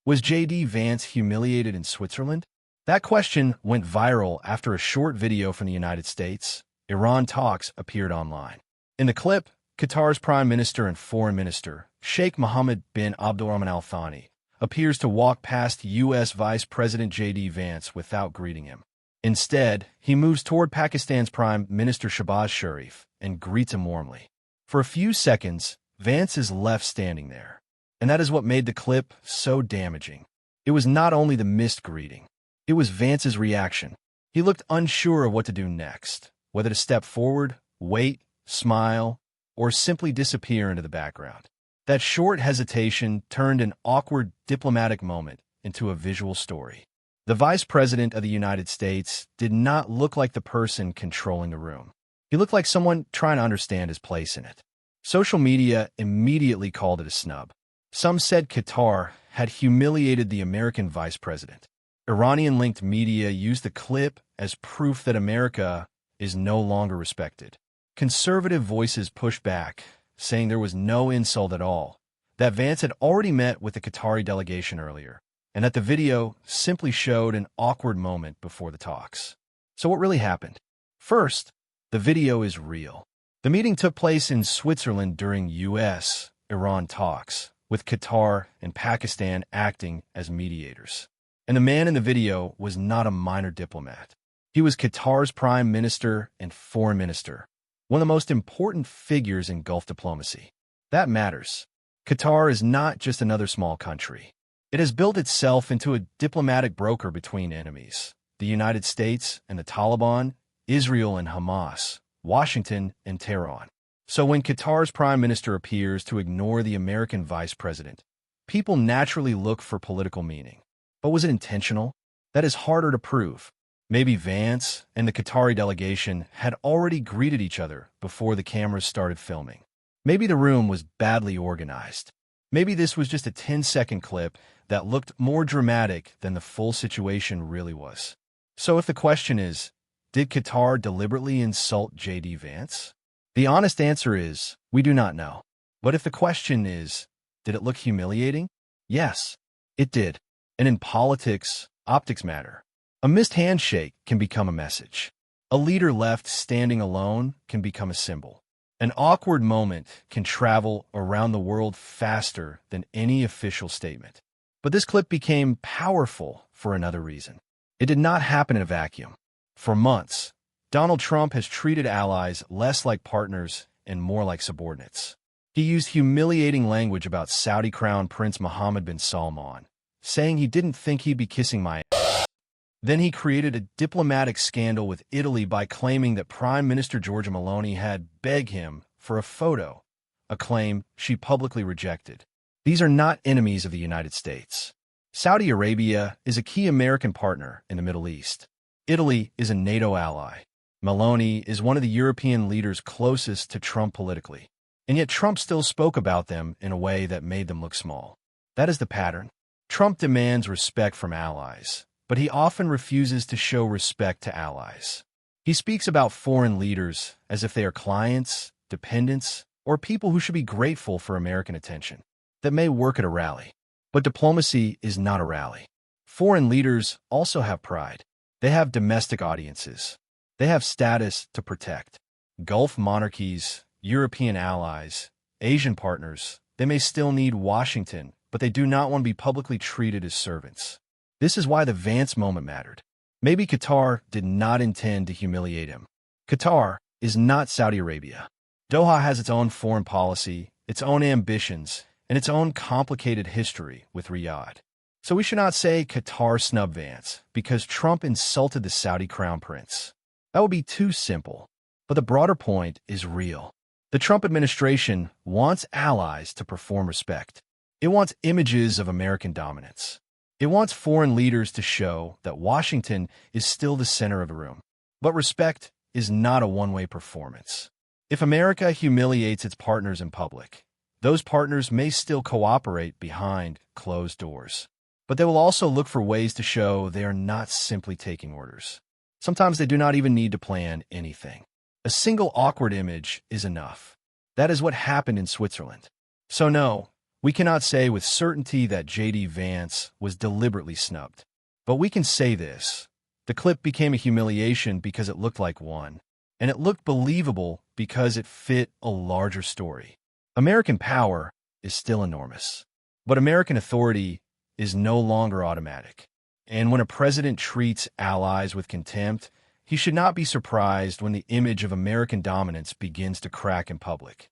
Was JD Vance humiliated in Switzerland? That question went viral after a short video from the United States. Iran talks appeared online. In the clip, Qatar's Prime Minister and Foreign Minister, Sheikh Mohammed bin Abdulrahman Al Thani, appears to walk past U.S. Vice President JD Vance without greeting him. Instead, he moves toward Pakistan's Prime Minister Shehbaz Sharif and greets him warmly. For a few seconds, Vance is left standing there. And that is what made the clip so damaging. It was not only the missed greeting. It was Vance's reaction. He looked unsure of what to do next, whether to step forward, wait, smile, or simply disappear into the background. That short hesitation turned an awkward diplomatic moment into a visual story. The Vice President of the United States did not look like the person controlling the room. He looked like someone trying to understand his place in it. Social media immediately called it a snub. Some said Qatar had humiliated the American vice president. Iranian-linked media used the clip as proof that America is no longer respected. Conservative voices pushed back, saying there was no insult at all, that Vance had already met with the Qatari delegation earlier, and that the video simply showed an awkward moment before the talks. So what really happened? First, the video is real. The meeting took place in Switzerland during U.S.-Iran talks, with Qatar and Pakistan acting as mediators. And the man in the video was not a minor diplomat. He was Qatar's Prime Minister and Foreign Minister, one of the most important figures in Gulf diplomacy. That matters. Qatar is not just another small country. It has built itself into a diplomatic broker between enemies: the United States and the Taliban, Israel and Hamas, Washington and Tehran. So when Qatar's Prime Minister appears to ignore the American Vice President, people naturally look for political meaning. But was it intentional? That is harder to prove. Maybe Vance and the Qatari delegation had already greeted each other before the cameras started filming. Maybe the room was badly organized. Maybe this was just a 10-second clip that looked more dramatic than the full situation really was. So if the question is, did Qatar deliberately insult JD Vance? The honest answer is, we do not know. But if the question is, did it look humiliating? Yes, it did. And in politics, optics matter. A missed handshake can become a message. A leader left standing alone can become a symbol. An awkward moment can travel around the world faster than any official statement. But this clip became powerful for another reason. It did not happen in a vacuum. For months, Donald Trump has treated allies less like partners and more like subordinates. He used humiliating language about Saudi Crown Prince Mohammed bin Salman, saying he didn't think he'd be kissing my ass. Then he created a diplomatic scandal with Italy by claiming that Prime Minister Giorgia Meloni had begged him for a photo, a claim she publicly rejected. These are not enemies of the United States. Saudi Arabia is a key American partner in the Middle East. Italy is a NATO ally. Meloni is one of the European leaders closest to Trump politically. And yet Trump still spoke about them in a way that made them look small. That is the pattern. Trump demands respect from allies, but he often refuses to show respect to allies. He speaks about foreign leaders as if they are clients, dependents, or people who should be grateful for American attention. That may work at a rally. But diplomacy is not a rally. Foreign leaders also have pride. They have domestic audiences. They have status to protect. Gulf monarchies, European allies, Asian partners, they may still need Washington, but they do not want to be publicly treated as servants. This is why the Vance moment mattered. Maybe Qatar did not intend to humiliate him. Qatar is not Saudi Arabia. Doha has its own foreign policy, its own ambitions, and its own complicated history with Riyadh. So we should not say Qatar snubbed Vance because Trump insulted the Saudi crown prince. That would be too simple. But the broader point is real. The Trump administration wants allies to perform respect. It wants images of American dominance. It wants foreign leaders to show that Washington is still the center of the room. But respect is not a one-way performance. If America humiliates its partners in public, those partners may still cooperate behind closed doors. But they will also look for ways to show they are not simply taking orders. Sometimes they do not even need to plan anything. A single awkward image is enough. That is what happened in Switzerland. So no, We cannot say with certainty that JD Vance was deliberately snubbed. But we can say this. The clip became a humiliation because it looked like one, and it looked believable because it fit a larger story. American power is still enormous, but American authority is no longer automatic. And when a president treats allies with contempt, he should not be surprised when the image of American dominance begins to crack in public.